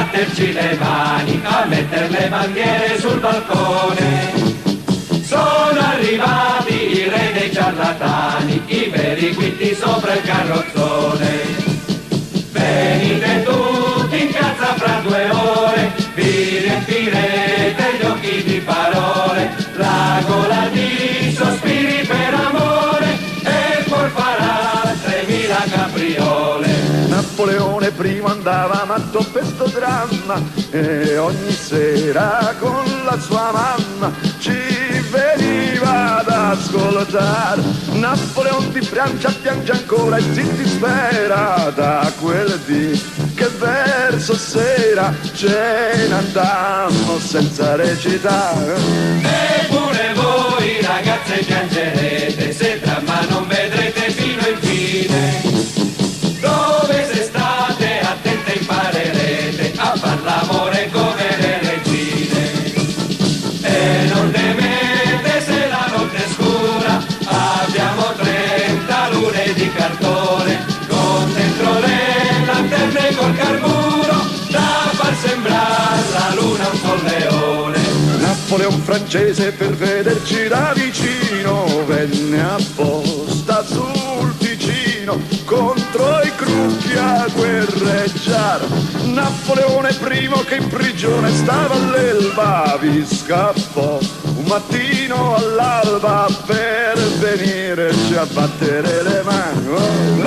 batterci le mani, a mettere le bandiere sul balcone. Sono arrivati i re dei ciarlatani, i veri guitti sopra il carrozzone. Venite tutti in casa fra 2 ore, vi riempirete gli occhi di parole, la gola di sospiri per amore e poi farà 3000 capriole. Napoleone primo andava matto per sto dramma e ogni sera con la sua mamma ci veniva ad ascoltare. Napoleone di Francia piange ancora e si dispera da quel dì che verso sera ce ne andammo senza recitare. E pure voi ragazze piangerete se il dramma non vedrete fino in fine. Dove se state attente imparerete a far l'amore come le regine. E non temete se la notte è scura, abbiamo 30 lune di cartone, con dentro le lanterne col carburo, da far sembrare la luna un solleone. Napoleon francese per vederci da vicino venne apposta sul Ticino contro i Crucchi a guerreggiare. Napoleone primo che in prigione stava all'Elba vi scappò un mattino all'alba per venirci a battere le mani.